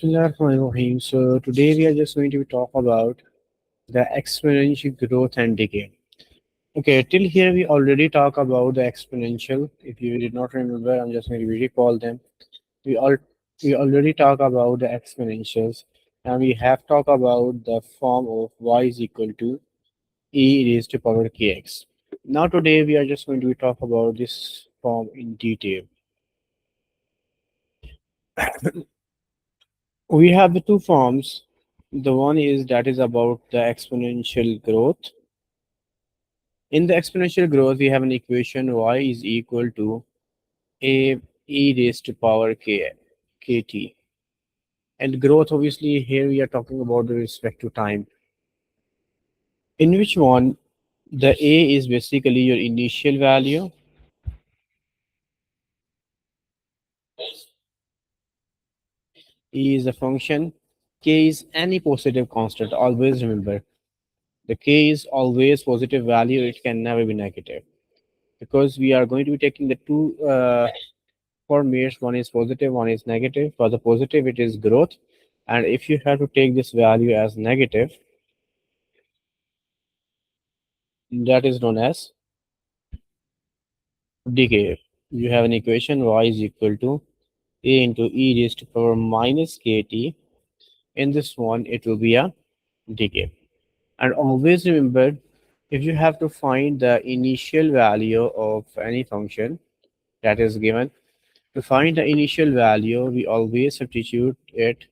Bismillahirrahmanirrahim. So today we are just going to talk about the exponential growth and decay. Okay, till here we already talk about the exponential. If you did not remember, I'm just going to recall them. We all we already talk about the exponentials, and we have talked about the form of y is equal to e raised to power kx. Now today we are just going to talk about this form in detail. We have the two forms. The one is that is about the exponential growth. In the exponential growth, we have an equation y is equal to a e raised to power k kt. And growth, obviously, here we are talking about the respect to time. In which one the a is basically your initial value, e is a function, k is any positive constant. Always remember, the k is always positive value. It can never be negative because we are going to be taking the two formats. One is positive, one is negative. For the positive, it is growth. And if you have to take this value as negative, that is known as decay. You have an equation y is equal to a into e raised to power minus kt. In this one, it will be a decay. And always remember, if you have to find the initial value of any function that is given, to find the initial value, we always substitute it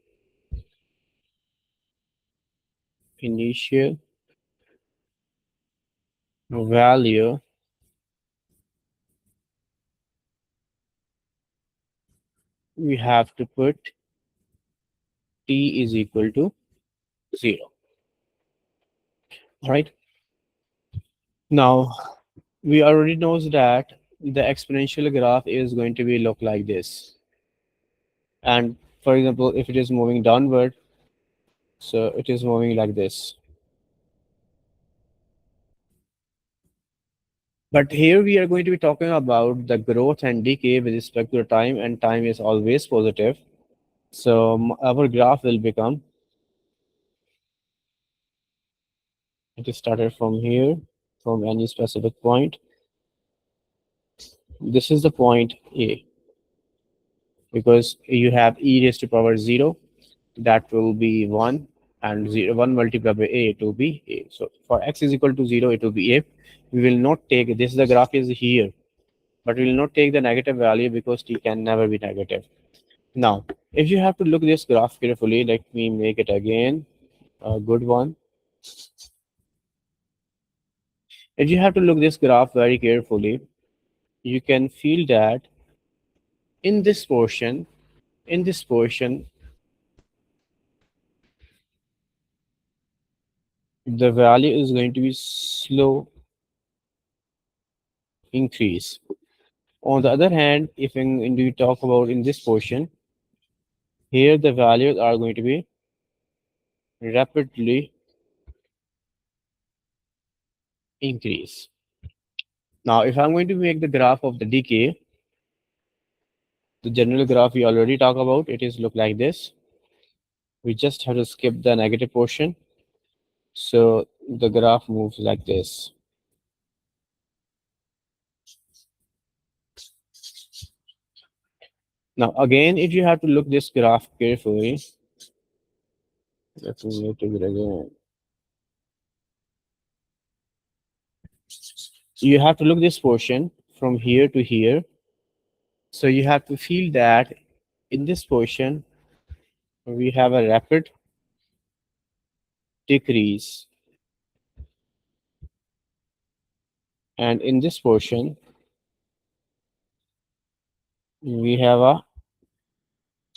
initial value. We have to put t is equal to 0. All right. Now, we already knows that the exponential graph is going to be look like this. And for example, if it is moving downward, so it is moving like this. But here we are going to be talking about the growth and decay with respect to time, and time is always positive. So our graph will become, it is started from here, from any specific point. This is the point A, because you have e raised to power 0, that will be 1, and 0, 1 multiplied by a, it will be a. So for x is equal to 0, it will be a. We will not take this, the graph is here, but we will not take the negative value because t can never be negative. Now, if you have to look this graph carefully, let me make it again a good one. If you have to look this graph very carefully, you can feel that in this portion, the value is going to be slow increase. On the other hand, if we talk about in this portion, here the values are going to be rapidly increase. Now, if I'm going to make the graph of the decay, the general graph we already talked about, it is look like this. We just have to skip the negative portion. So the graph moves like this. Now, again, if you have to look this graph carefully, let me take it again. You have to look this portion from here to here. So you have to feel that in this portion, we have a rapid decrease. And in this portion, we have a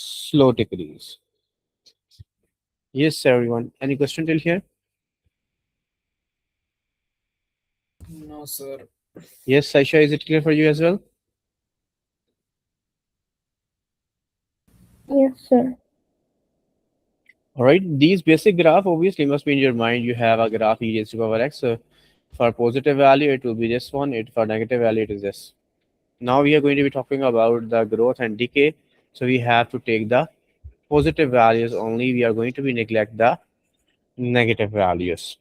slow decrease. Yes, everyone. Any question till here? No, sir. Yes, Saisha, is it clear for you as well? Yes, sir. All right. These basic graph obviously must be in your mind. You have a graph e raised to power x. So for positive value, it will be this one. For negative value, it is this. Now we are going to be talking about the growth and decay. So we have to take the positive values only. We are going to be neglect the negative values.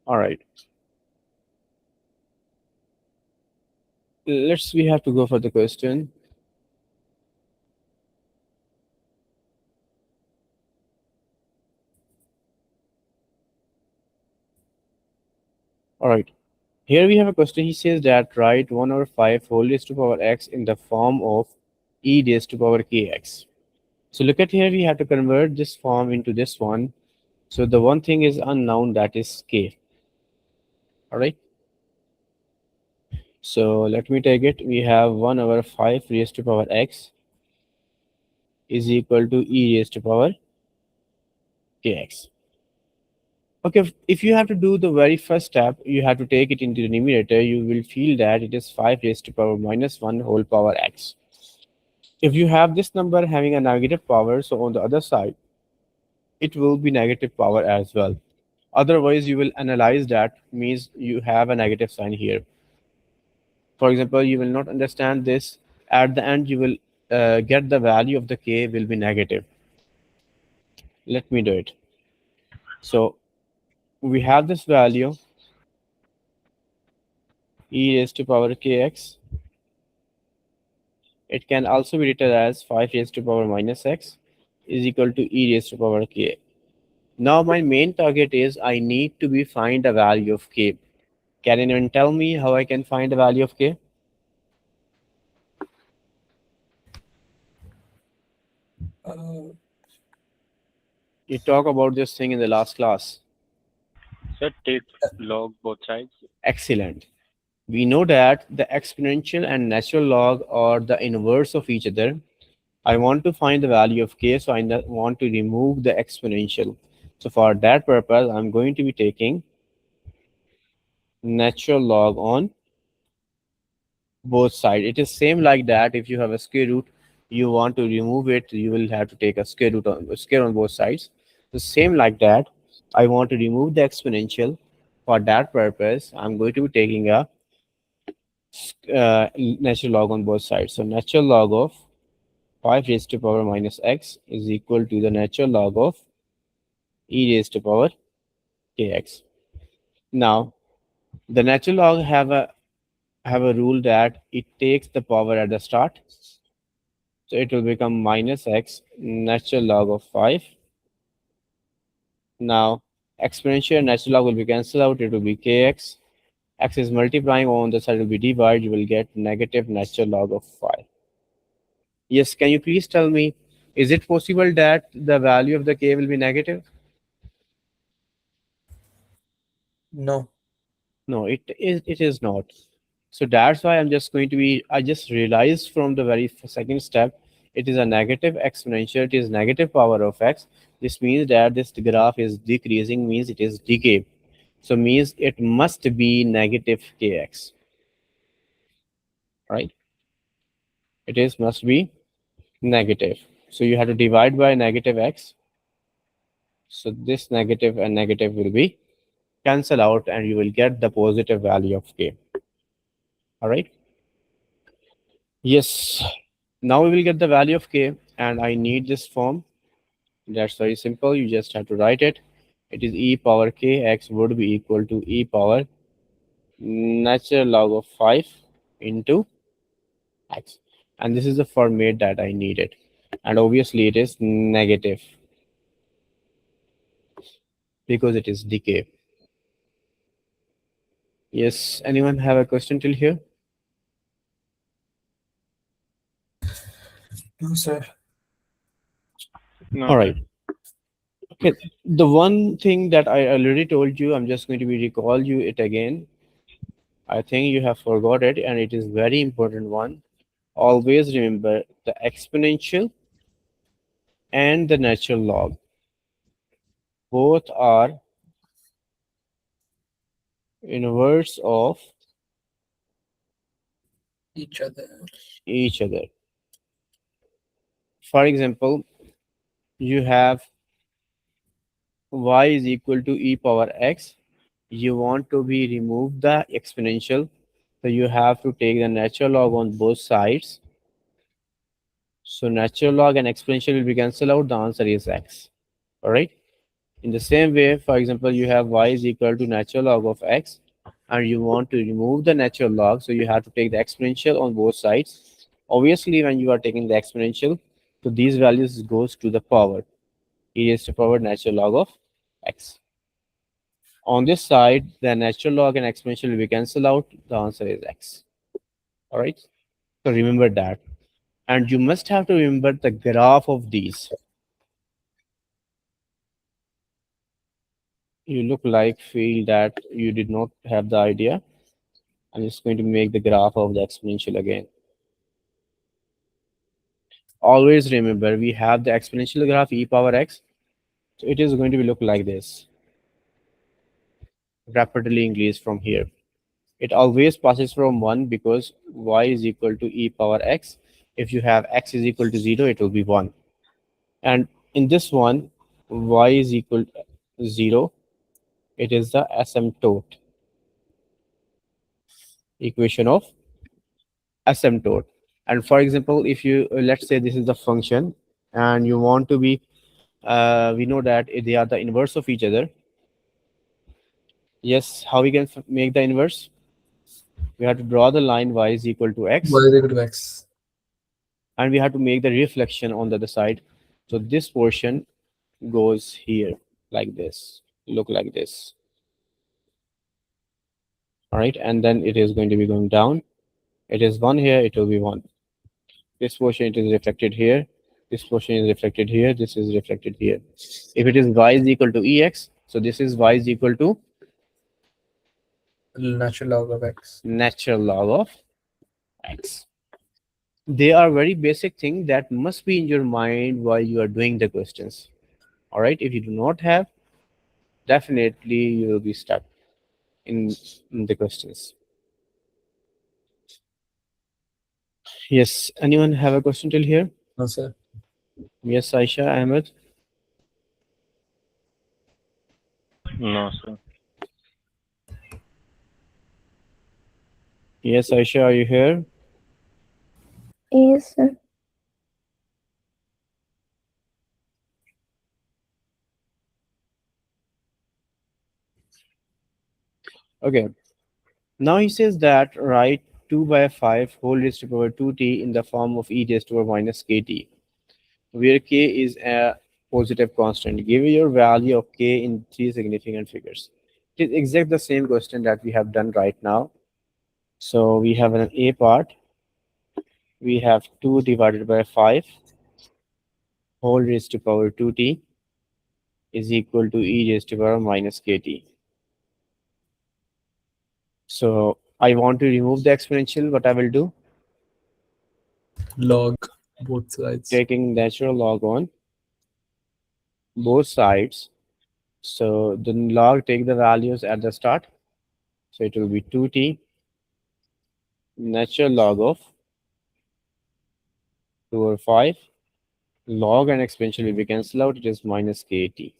All right. We have to go for the question. All right. Here we have a question. He says that write 1 over 5 whole raised to power x in the form of e raised to power kx. So look at here, we have to convert this form into this one. So the one thing is unknown, that is k. All right. So let me take it. We have 1 over 5 raised to power x is equal to e raised to power kx. Okay, if you have to do the very first step, you have to take it into the numerator. You will feel that it is 5 raised to power minus 1 whole power x. If you have this number having a negative power, so on the other side, it will be negative power as well. Otherwise, you will analyze that, means you have a negative sign here. For example, you will not understand this. At the end, you will get the value of the k will be negative. Let me do it. So we have this value e raised to power kx. It can also be written as 5 raised to power minus x is equal to e raised to power k. Now my main target is I need to be find a value of k. Can anyone tell me how I can find the value of k? Uh, You talk about this thing in the last class. Sir, take log both sides. Excellent. We know that the exponential and natural log are the inverse of each other. I want to find the value of k, so I want to remove the exponential. So for that purpose, I'm going to be taking natural log on both sides. It is same like that. If you have a square root, you want to remove it, you will have to take a square on both sides. The same like that. I want to remove the exponential. For that purpose, I'm going to be taking a natural log on both sides. So natural log of 5 raised to power minus x is equal to the natural log of e raised to power kx. Now, the natural log have a rule that it takes the power at the start. So it will become minus x natural log of 5. Now, exponential and natural log will be cancelled out. It will be kx. X is multiplying on the side will be divided. You will get negative natural log of 5. Yes, can you please tell me, is it possible that the value of the k will be negative? no. No, it is not. So that's why I'm just going to be, I just realized from the very second step, it is a negative exponential, it is negative power of x. This means that this graph is decreasing, means it is decay. So means it must be negative kx, right? It is must be negative. So you have to divide by negative x. So this negative and negative will be cancel out and you will get the positive value of k. All right. Yes. Now we will get the value of k and I need this form. That's very simple. You just have to write it. It is e power k x would be equal to e power natural log of 5 into x. And this is the format that I needed. And obviously it is negative because it is decay. Yes, anyone have a question till here? No, sir. No, All sir. right. Okay. The one thing that I already told you, I'm just going to be recall you it again. I think you have forgot it, and it is very important one. Always remember the exponential and the natural log. Both are inverse of Each other. each other. For example, you have y is equal to e power x. You want to be remove the exponential, so you have to take the natural log on both sides. So natural log and exponential will be cancelled out. The answer is x. All right. In the same way, for example, you have y is equal to natural log of x, and you want to remove the natural log, so you have to take the exponential on both sides. Obviously, when you are taking the exponential, so these values goes to the power, e raised to power natural log of x. On this side, the natural log and exponential will be cancelled out. The answer is x. All right. So remember that. And you must have to remember the graph of these. You look like feel that you did not have the idea. I'm just going to make the graph of the exponential again. Always remember, we have the exponential graph e power x. So it is going to be look like this. Rapidly increase from here. It always passes from 1 because y is equal to e power x. If you have x is equal to 0, it will be 1. And in this one, y is equal to 0. It is the asymptote equation of asymptote. And for example, if you let's say this is the function and you want to be we know that they are the inverse of each other. Yes, how we can make the inverse? We have to draw the line y is equal to x, Y is equal to x. and we have to make the reflection on the other side. So this portion goes here like this, look like this. All right, and then it is going to be going down. It is 1 here, it will be 1. This portion it is reflected here. This portion is reflected here. This is reflected here. If it is y is equal to ex, so this is y is equal to Natural log of x. natural log of x. They are very basic thing that must be in your mind while you are doing the questions. All right, if you do not have, definitely you will be stuck in the questions. Yes, anyone have a question till here? No, sir. Yes, Aisha, Ahmed. No, sir. Yes, Aisha, are you here? Yes, sir. Okay. Now he says that write 2 by 5 whole raised to power 2t in the form of e raised to power minus kt, where k is a positive constant. Give your value of k in 3 significant figures. It is exact the same question that we have done right now. So we have an a part. We have 2 divided by 5 whole raised to power 2t is equal to e raised to power minus kt. So I want to remove the exponential. What I will do? Log both sides. Taking natural log on both sides. So the log take the values at the start. So it will be 2t natural log of 2 over 5. Log and exponential will be cancelled out. It is minus kt.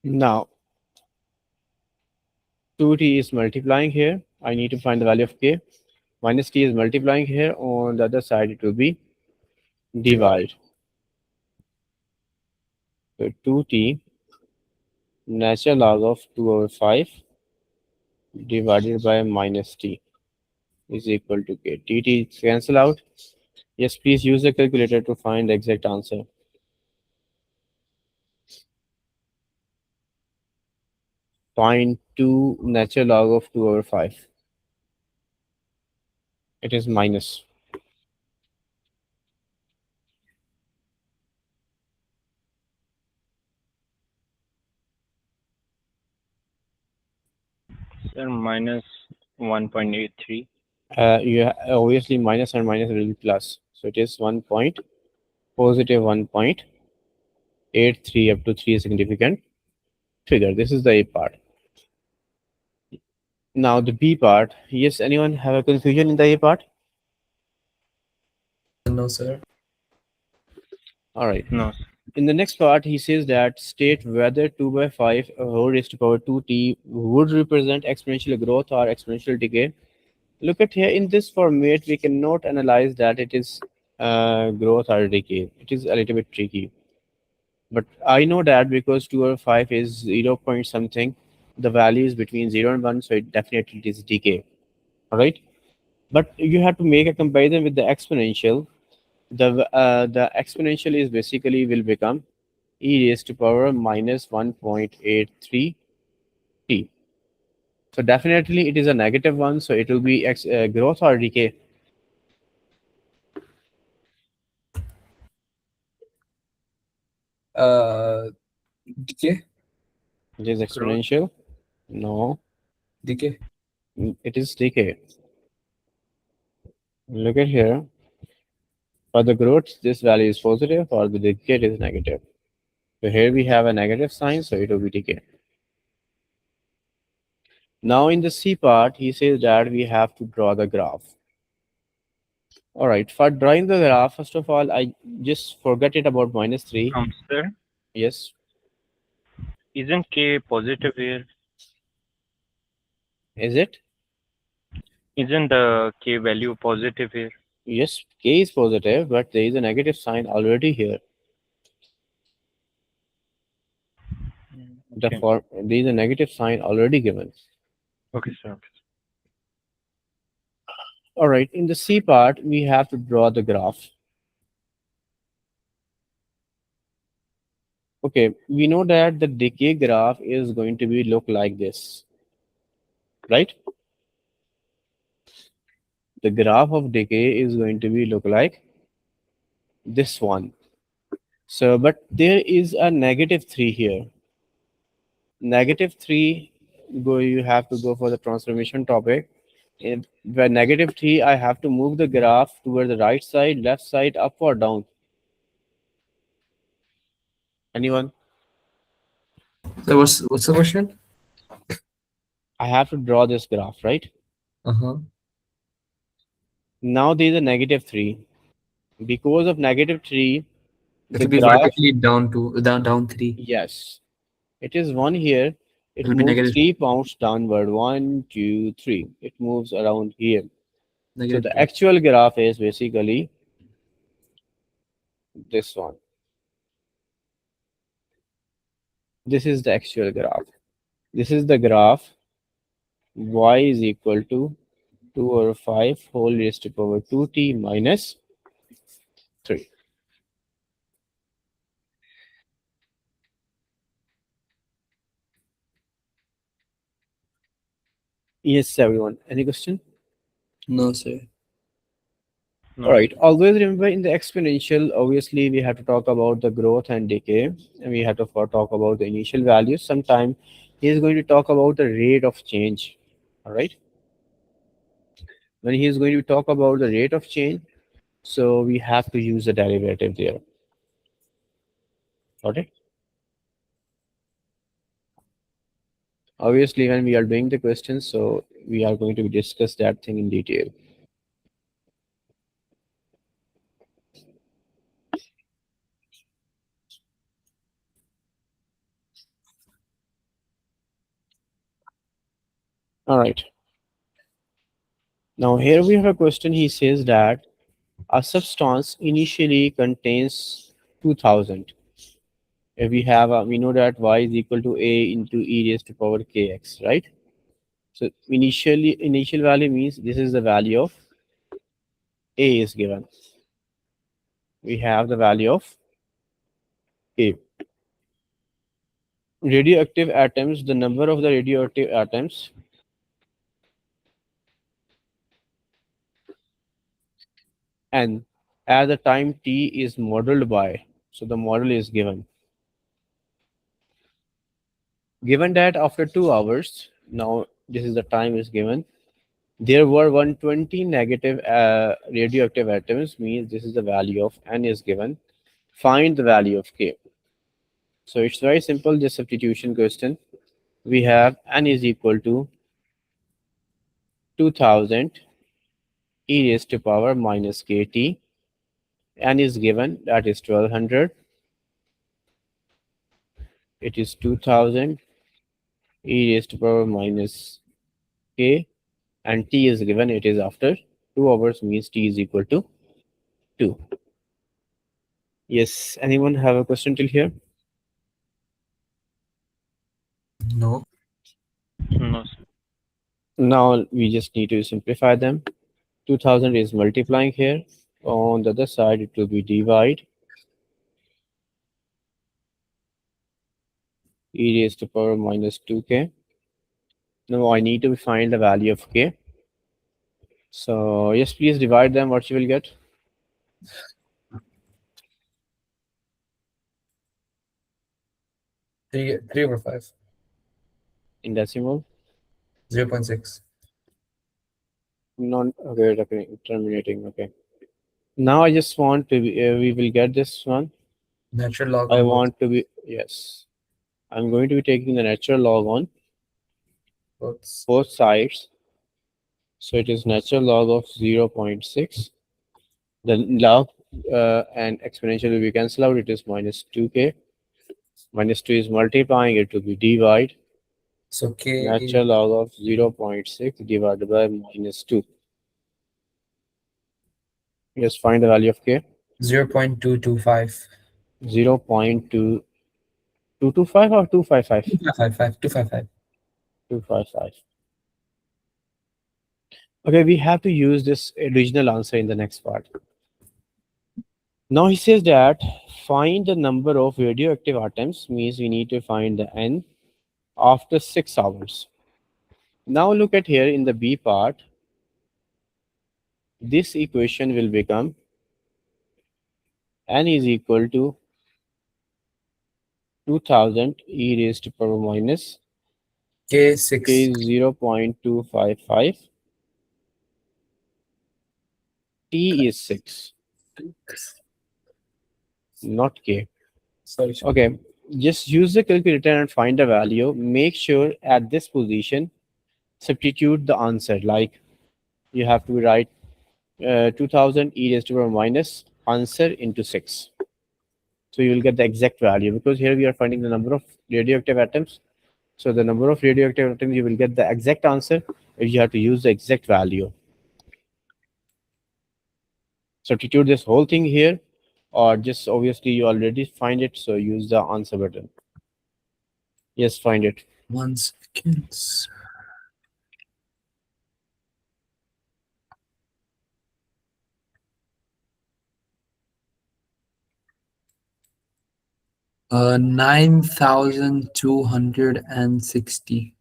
Now 2t is multiplying here. I need to find the value of k. Minus t is multiplying here. On the other side, it will be divide. So 2t natural log of 2 over 5 divided by minus t is equal to k. T is cancel out. Yes, please use the calculator to find the exact answer. Find 2 natural log of 2 over 5. It is minus. Sir, minus 1.83. You obviously minus and minus will be plus. So it is 1 point positive 1.83 up to 3 significant figure. This is the A part. Now the B part. Yes, anyone have a confusion in the A part? No, sir. All right. No, sir. In the next part, he says that state whether 2 by 5 whole raised to power 2t would represent exponential growth or exponential decay. Look at here in this format, we cannot analyze that it is growth or decay. It is a little bit tricky. But I know that because 2 over 5 is 0 point something, the value is between 0 and 1, so it definitely is decay. All right. But you have to make a comparison with the exponential. The exponential is basically will become e raised to power minus 1.83 t. So definitely it is a negative one. So it will be growth or decay. Uh, Decay. It is Growth. exponential. No, Decay. it is decay. Look at here. For the growth, this value is positive. For the decay, it is negative. So here we have a negative sign, so it will be decay. Now in the C part, he says that we have to draw the graph. All right, for drawing the graph, first of all, I just forget it about -3. Sir, Yes, isn't K positive here? is it? Isn't the K value positive here? Yes, K is positive, but there is a negative sign already here. Okay. There is a negative sign already given. Okay, sir. Okay. All right, in the C part, we have to draw the graph. Okay, we know that the decay graph is going to be look like this, right? The graph of decay is going to be look like this one. So, but there is a -3 here. -3, you have to go for the transformation topic. If by -3, I have to move the graph toward the right side, left side, up or down. Anyone? So what's the question? I have to draw this graph, right? Uh-huh. Now there is a -3. Because of -3, It the will be graph, vertically down 3. yes, it is one here. It It will be moves negative 3 pounds downward. 1, 2, 3. It moves around here. So negative the 3. actual graph is basically this one. This is the actual graph. This is the graph y is equal to 2 over 5 whole raised to power 2t minus 3. Yes, everyone. Any question? No, sir. All No, right. sir. Always remember in the exponential, obviously, we have to talk about the growth and decay, and we have to talk about the initial values. Sometime he is going to talk about the rate of change. All right. When he is going to talk about the rate of change, so we have to use the derivative there. Got it? Obviously, when we are doing the questions, so we are going to discuss that thing in detail. All right. Now here we have a question. He says that a substance initially contains 2000. If we know that y is equal to a into e raised to power kx, right? So initial value means this is the value of a is given. We have the value of a. Radioactive atoms, the number of the radioactive atoms n at the time t is modeled by. So the model is given. Given that after 2 hours, now this is the time is given, there were 120 negative radioactive atoms, means this is the value of n is given. Find the value of k. So it's very simple, this substitution question. We have n is equal to 2000 e raised to power minus kt. N is given, that is 1200. It is 2000 e raised to power minus k, and t is given, it is after 2 hours, means t is equal to 2. Yes, anyone have a question till here? No. No, sir. Now we just need to simplify them. 2000 is multiplying here. On the other side, it will be divide e raised to power minus 2k. Now I need to find the value of k. So yes, please divide them. What you will get? Three over 5. In decimal? 0.6. Non, okay, terminating. Okay. Now I just want to be, we will get this one. Natural log I on both. want to be, yes. I'm going to be taking the natural log on both sides. So it is natural log of 0.6. The log and exponential will be cancelled out. It is minus 2k. Minus 2 is multiplying, it will be divide. So k Natural log of 0.6 divided by minus 2. Just find the value of k. 0.225. 0.2225 or 255? 255. 255. Okay, we have to use this original answer in the next part. Now he says that find the number of radioactive atoms, means we need to find the n after 6 hours. Now look at here in the B part. This equation will become n is equal to 2000 e raised to power minus K6. k is 0.255. T is 6, not k. Sorry. Okay, just use the calculator and find the value. Make sure at this position, substitute the answer. Like you have to write 2000 e raised to power minus answer into 6. So you will get the exact value, because here we are finding the number of radioactive atoms. So the number of radioactive atoms, you will get the exact answer if you have to use the exact value. Substitute this whole thing here, or just obviously you already find it, so use the answer button. Yes, find it. 1 second. 9,260.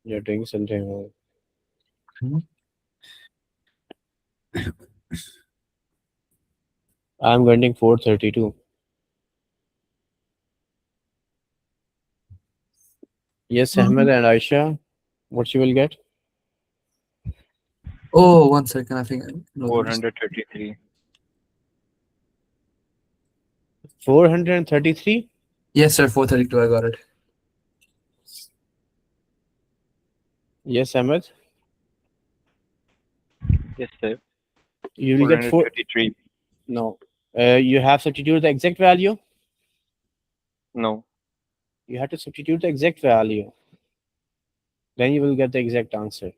You're doing something wrong. I'm getting 432. Yes, Ahmed and Aisha, what you will get? Oh, 1 second. I think I know the list. 433. 433? Yes, sir. 432. I got it. Yes, Ahmed. Yes, sir. You will get 4. 433. No. You have substituted the exact value? No. You have to substitute the exact value. Then you will get the exact answer.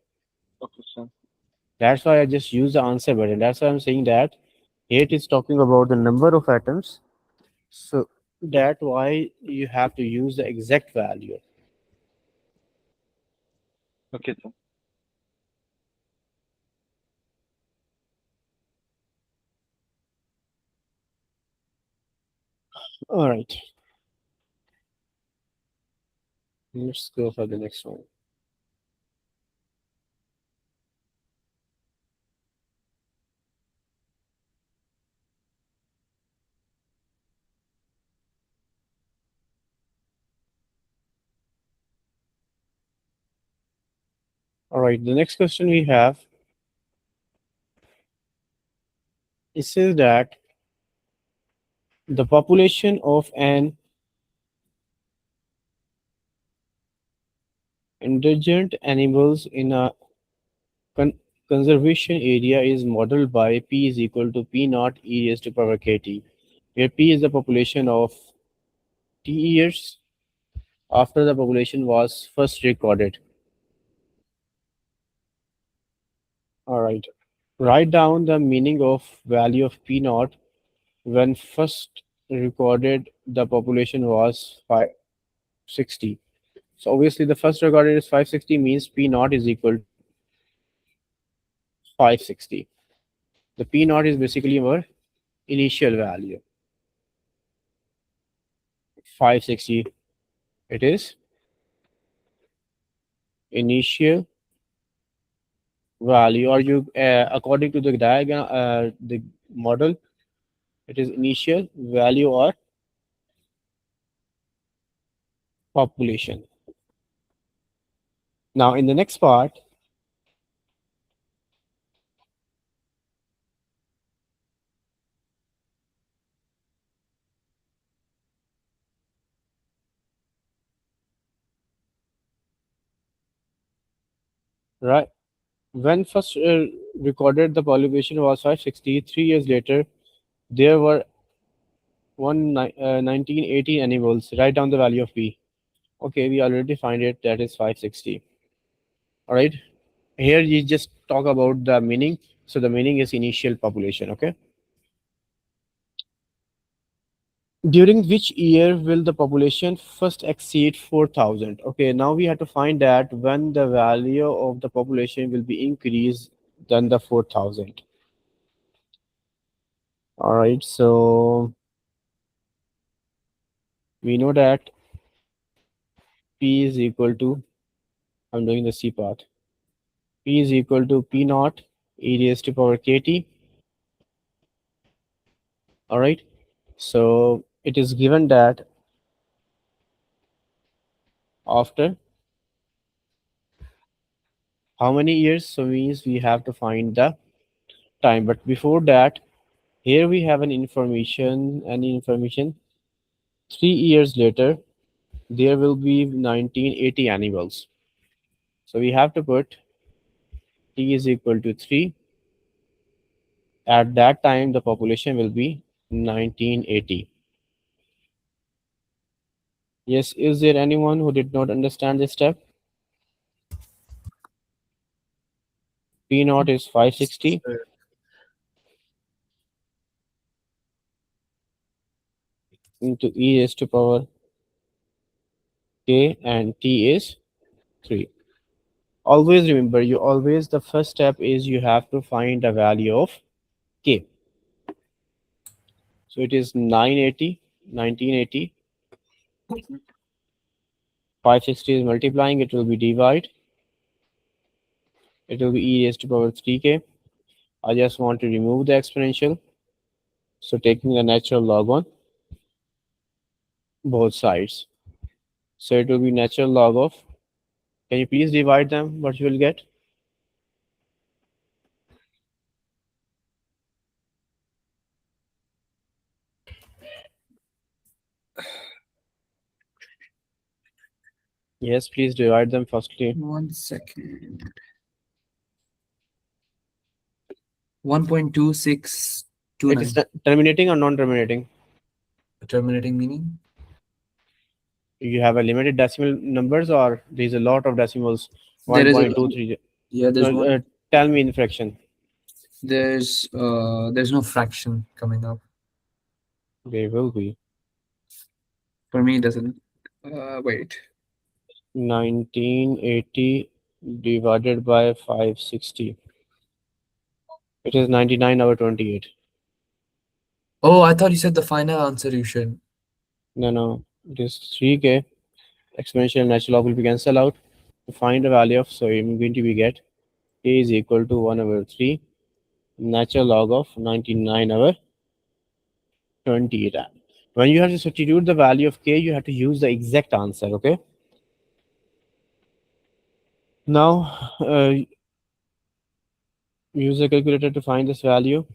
Okay, sir. That's why I just use the answer button. That's why I'm saying that here it is talking about the number of atoms. So that's why you have to use the exact value. Okay, sir. All right. Let's go for the next one. All right. The next question we have, it says that the population of an endangered animals in a conservation area is modeled by P is equal to P naught E raised to power KT, where P is the population of T years after the population was first recorded. All right. Write down the meaning of value of P naught when first recorded the population was 560. So obviously the first recorded is 560 means P naught is equal to 560. The P naught is basically our initial value. 560. It is initial value, or you according to the diagram, the model, it is initial value or population. Now in the next part, right, when first recorded the population was 560, 3 years later there were 1980 animals. Write down the value of P. Okay, we already find it, that is 560. All right, here you just talk about the meaning. So the meaning is initial population. Okay, during which year will the population first exceed 4,000? Okay, now we have to find that when the value of the population will be increased than the 4,000. All right, so we know that P is equal to, I'm doing the C part, P is equal to P naught e raised to power kt. All right, so it is given that after how many years, so means we have to find the time. But before that, here we have an information 3 years later there will be 1980 animals. So we have to put t is equal to 3. At that time the population will be 1980. Yes, is there anyone who did not understand this step? P naught is 560 into e raised to power k, and t is 3. Always remember, you always, the first step is you have to find the value of k. So it is 980, 1980. 560 is multiplying, it will be divide. It will be e raised to power 3k. I just want to remove the exponential. So taking the natural log on both sides. So it will be natural log of, can you please divide them? What you will get? Yes, please divide them firstly. 1 second. 1.2629. It is terminating or non-terminating? Terminating meaning? You have a limited decimal numbers, or there's a lot of decimals? There is a 1.23. yeah. There's one. Tell me in fraction. There's no fraction coming up They will be for me. It doesn't. Wait. 1980 divided by 560. It is 99/28. Oh, I thought you said the final answer. You should. No, it is 3k. Exponential and natural log will be cancel out. To find the value of, so I'm going to be get k is equal to 1/3 natural log of 99/28. When you have to substitute the value of k, you have to use the exact answer. Okay. Now use a calculator to find this value.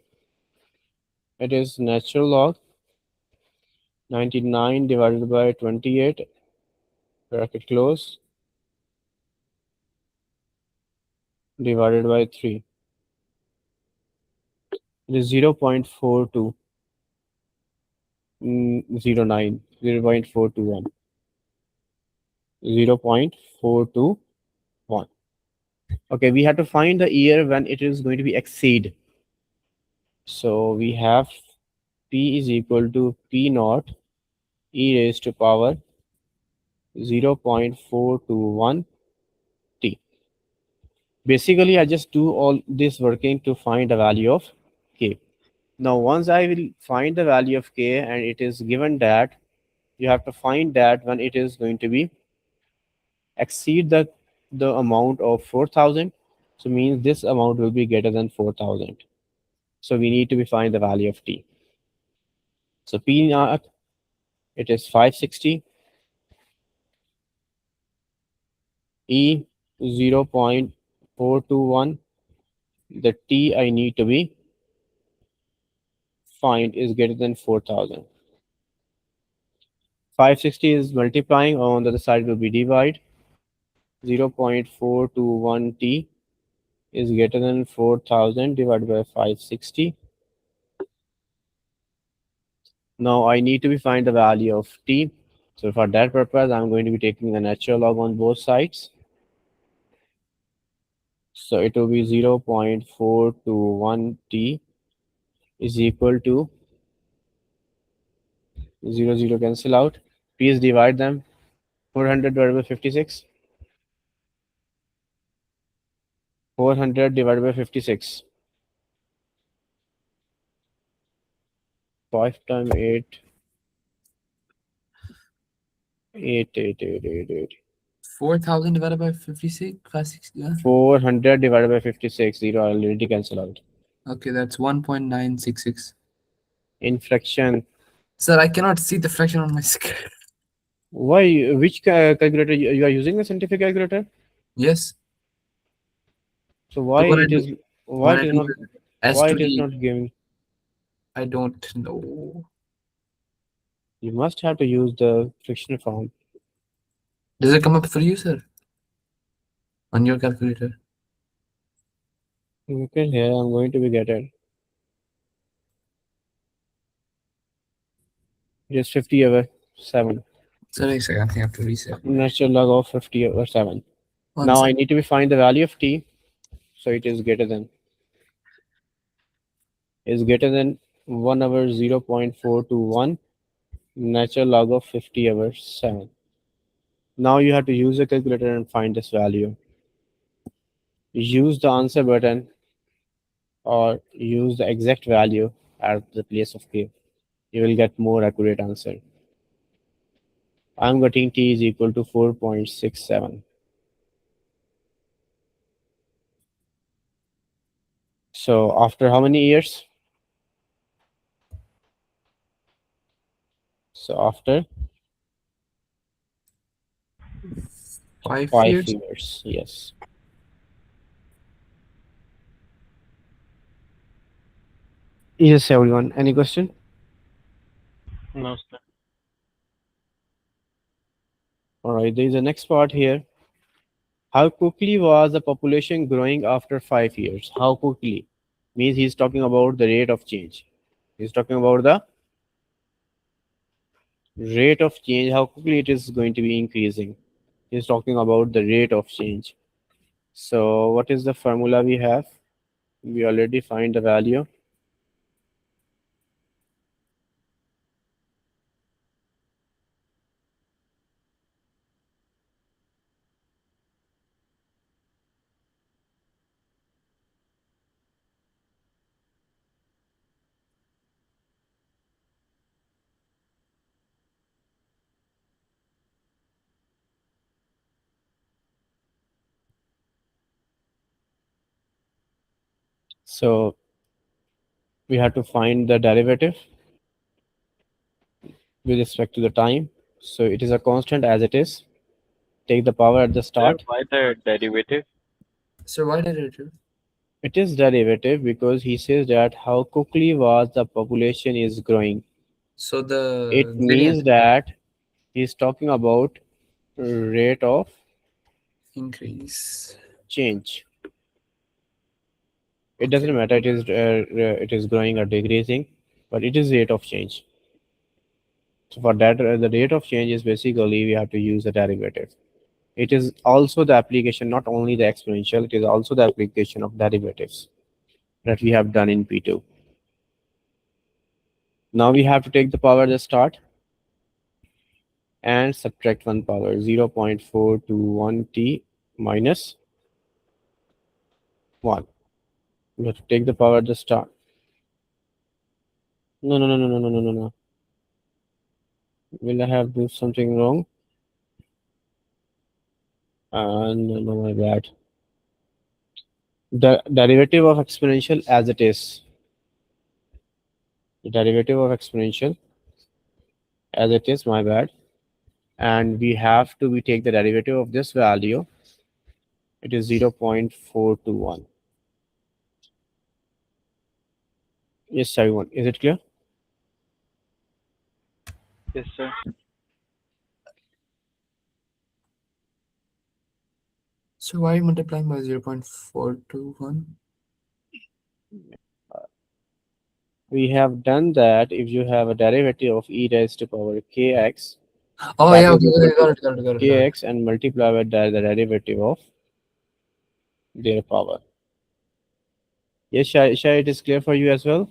It is natural log 99 divided by 28, bracket close, divided by 3. It is 0.4209, 0.421. 0.421. Okay, we have to find the year when it is going to be exceed. So we have P is equal to P naught e raised to power 0.421 t. Basically, I just do all this working to find the value of k. Now, once I will find the value of k and it is given that you have to find that when it is going to be exceed the amount of 4,000, so means this amount will be greater than 4,000. So we need to be find the value of t. So p naught, it is 560, e 0.421, the t I need to be find is greater than 4,000. 560 is multiplying, on the other side will be divide. 0.421 t is greater than 4,000 divided by 560. Now I need to be find the value of t. So for that purpose, I'm going to be taking the natural log on both sides. So it will be 0.421 t is equal to 0 cancel out. Please divide them. 400 divided by 56. 400 divided by 56. 5 times 8. 8, 8, 8, 8, 8. 4,000 divided by 56, 560. Yeah. 400 divided by 56. 0 already cancel out. Okay, that's 1.966. In fraction. Sir, I cannot see the fraction on my screen. Why? Which calculator you are using? The scientific calculator? Yes. So The why one I it do, is why when I it is do not S why to it is D, not giving? I don't know. You must have to use the frictional form. Does it come up for you, sir? On your calculator? Okay, here I'm going to be get it. Just 50 over 7. Sir, a second, I think I have to reset. Natural log of 50 over 7. One Now I second. need to be find the value of t. So it is greater than 1 over 0.421 natural log of 50 over 7. Now you have to use the calculator and find this value. Use the answer button or use the exact value at the place of k. You will get more accurate answer. I'm getting t is equal to 4.67. So after how many years? So after 5 5 years? years, yes. Yes, everyone. Any question? No, sir. All right, there is a next part here. How quickly was the population growing after 5 years? How quickly? Means he's talking about the rate of change. He's talking about the rate of change, how quickly it is going to be increasing. He's talking about the rate of change. So what is the formula we have? We already find the value. So we have to find the derivative with respect to the time. So it is a constant as it is. Take the power at the Sir, start. why the derivative? Sir, why did it? It is derivative because he says that how quickly was the population is growing. So It the means gradient that he's talking about rate of increase. change. It Okay. doesn't matter it is growing or decreasing, but it is rate of change. So for that, the rate of change is basically we have to use the derivative. It is also the application, not only the exponential, it is also the application of derivatives that we have done in P2. Now we have to take the power at the start and subtract one power, 0.421t minus 1. We have to take the power at the start. No, no, no, no, no, no, no, no, no. Will I have do something wrong? No, no, my bad. The derivative of exponential as it is. The derivative of exponential as it is, my bad. And we have to we take the derivative of this value. It is 0.421. Yes, everyone. Is it clear? Yes, sir. So why multiplying by 0.421? We have done that if you have a derivative of e raised to power kx, Oh that yeah, is okay, equal okay, got to it, got it, got it, got it. kx and multiply with the derivative of their power. Yes, Shai, it is clear for you as well?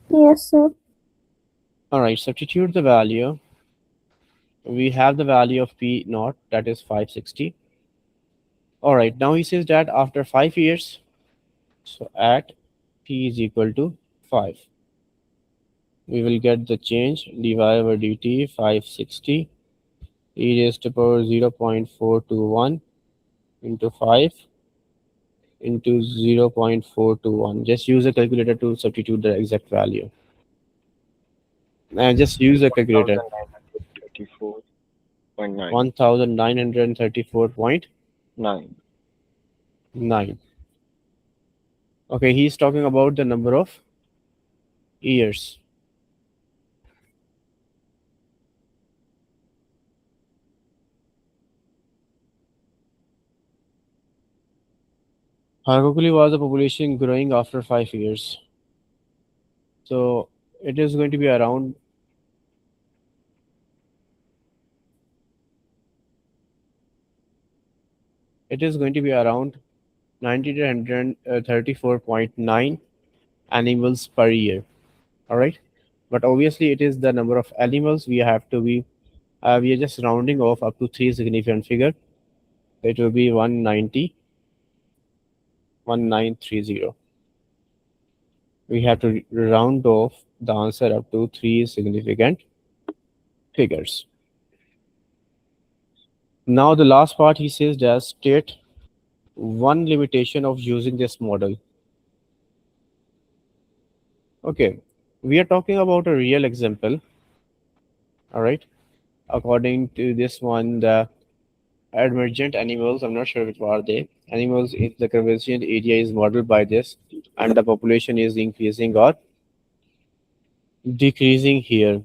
Yes, sir. All right, substitute the value. We have the value of p naught, that is 560. All right, now he says that after 5 years, so at p is equal to 5, we will get the change dy over dt 560 e raised to power 0.421 into 5 into 0.421. Just use a calculator to substitute the exact value. And just use a calculator. 1934.9. 1934.9. 9. Okay, he's talking about the number of years. How quickly was the population growing after 5 years? So it is going to be around it is going to be around 90 to 134.9 animals per year. All right, but obviously it is the number of animals we have to be we are just rounding off up to 3 significant figure. It will be 190 1930. We have to round off the answer up to 3 significant figures. Now the last part he says that state one limitation of using this model. Okay, we are talking about a real example. All right, according to this one, the emergent animals, I'm not sure which are they, animals in the convergent area is modeled by this, and the population is increasing or decreasing here.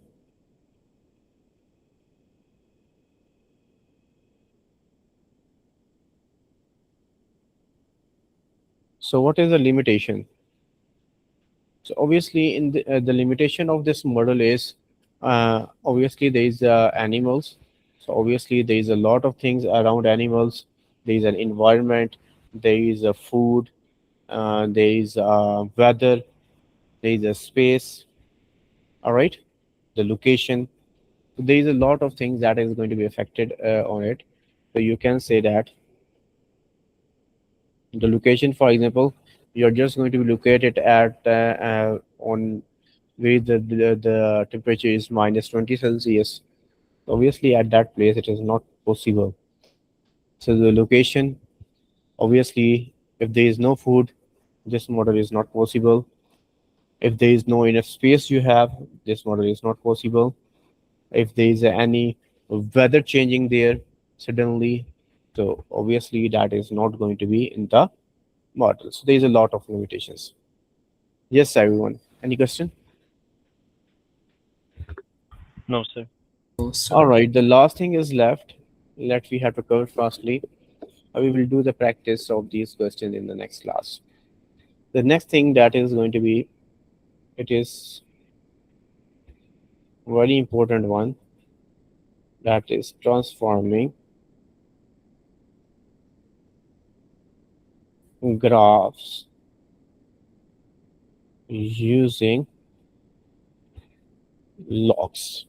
So what is the limitation? So obviously in the limitation of this model is obviously there is animals. So obviously there is a lot of things around animals. There is an environment, there is a food, there is weather, there is a space, all right, the location. So there is a lot of things that is going to be affected on it. So you can say that the location, for example, you're just going to be located at on where the temperature is minus 20 Celsius. Obviously, at that place, it is not possible. So the location, obviously, if there is no food, this model is not possible. If there is no enough space you have, this model is not possible. If there is any weather changing there suddenly, so obviously that is not going to be in the model. So there is a lot of limitations. Yes, everyone. Any question? No, sir. Oh, All sir. right, the last thing is left that we have to cover fastly. We will do the practice of these questions in the next class. The next thing that is going to be, it is very important one. that is transforming graphs using logs.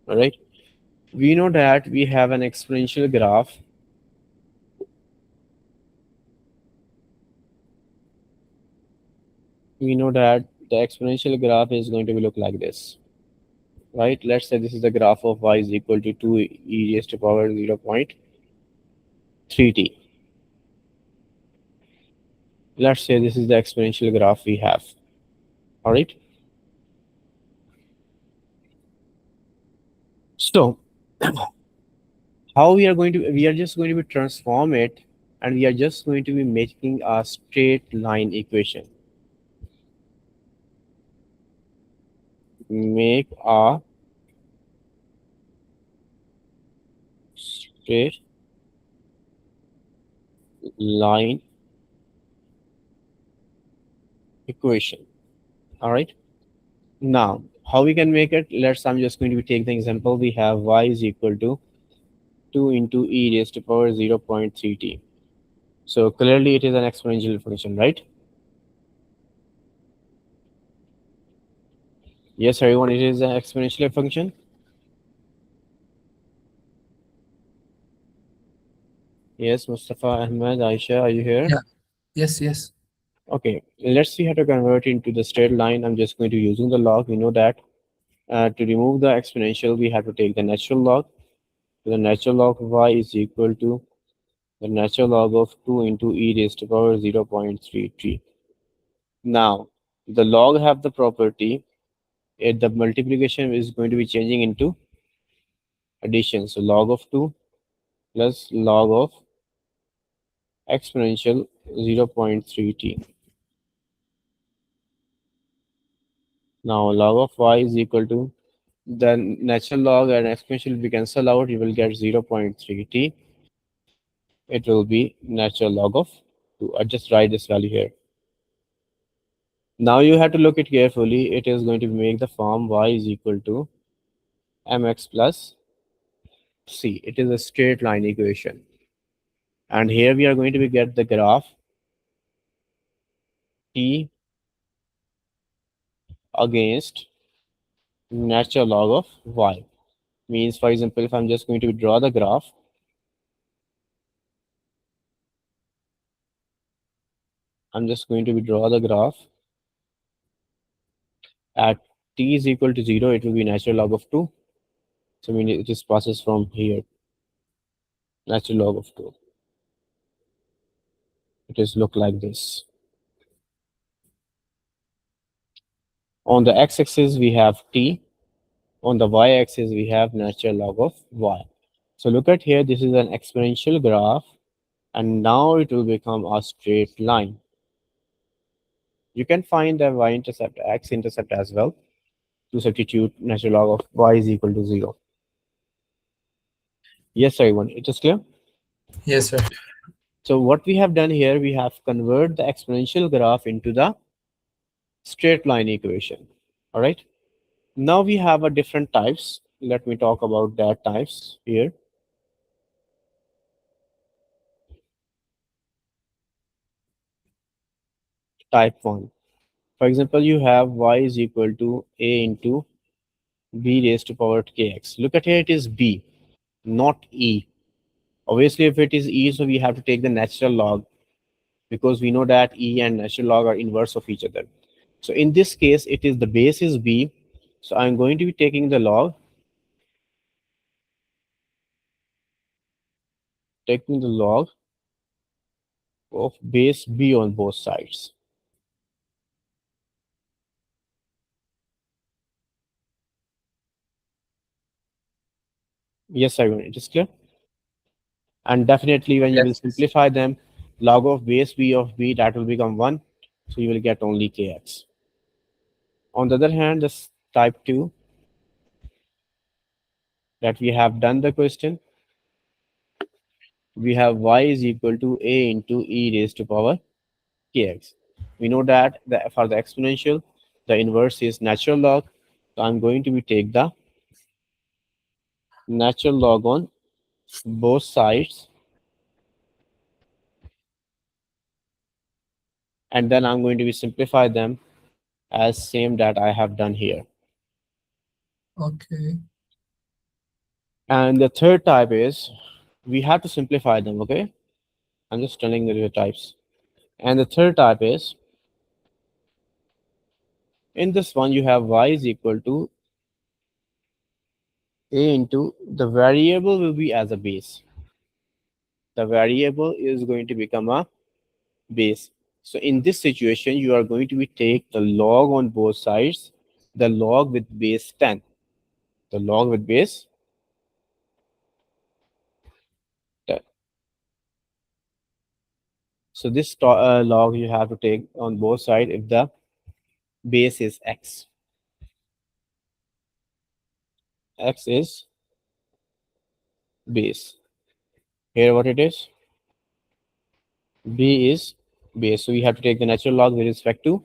All right. We know that we have an exponential graph. We know that the exponential graph is going to be look like this, right? Let's say this is the graph of y is equal to 2 e raised to power 0.3t. Let's say this is the exponential graph we have. All right. So how we are just going to be transform it, and we are just going to be making a straight line equation. Make a straight line equation. All right. Now, how we can make it? I'm just going to be take the example. We have y is equal to 2 into e raised to power 0.3t. So clearly it is an exponential function, right? Yes, everyone, it is an exponential function. Yes, Mustafa, Ahmed, Aisha, are you here? Yeah. Yes, yes. Okay, let's see how to convert it into the straight line. I'm just going to using the log. We know that to remove the exponential, we have to take the natural log. So the natural log of y is equal to the natural log of 2 into e raised to power 0.33. Now, the log have the property, the multiplication is going to be changing into addition. So log of 2 plus log of exponential 0.3t. Now log of y is equal to the natural log and exponential will be cancel out. You will get 0.3t. It will be natural log of 2. I just write this value here. Now you have to look it carefully. It is going to make the form y is equal to mx plus c. It is a straight line equation. And here we are going to be get the graph t against natural log of y. Means, for example, if I'm just going to draw the graph, I'm just going to draw the graph at t is equal to 0, it will be natural log of 2. So I mean it just passes from here, natural log of 2. It is look like this. On the x-axis we have t, on the y-axis we have natural log of y. So look at here, this is an exponential graph, and now it will become a straight line. You can find the y-intercept, x-intercept as well to substitute natural log of y is equal to 0. Yes, everyone, it is clear? Yes, sir. So what we have done here, we have converted the exponential graph into the straight line equation. All right. Now we have a different types. Let me talk about that types here. Type 1. For example, you have y is equal to a into b raised to power kx. Look at here, it is b, not e. Obviously, if it is e, so we have to take the natural log, because we know that e and natural log are inverse of each other. So in this case, it is the base is b. So I'm going to be taking the log, of base b on both sides. Yes, everyone, it is clear. And definitely when you will Yes. simplify them, log of base b of b, that will become 1. So you will get only kx. On the other hand, this type 2 that we have done the question, we have y is equal to a into e raised to power kx. We know that for the exponential, the inverse is natural log. So I'm going to be take the natural log on both sides, and then I'm going to be simplify them as same that I have done here. Okay. And the third type is we have to simplify them, okay? I'm just telling you the types. And the third type is in this one you have y is equal to a into the variable will be as a base. The variable is going to become a base. So in this situation, you are going to be take the log on both sides, the log with base 10, the log with base 10. So this log you have to take on both sides if the base is x. X is base. Here what it is? B is base. So we have to take the natural log with respect to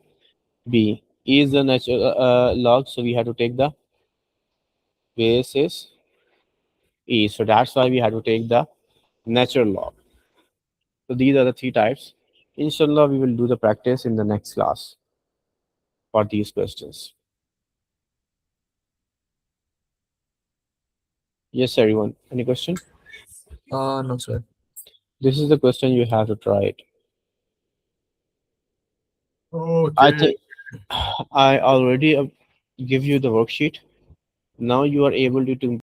B. E is the natural log, so we have to take the base is E. So that's why we have to take the natural log. So these are the three types. Inshallah, we will do the practice in the next class for these questions. Yes, everyone. Any question? No, sir. This is the question you have to try it. I Okay. think I already give you the worksheet. Now you are able to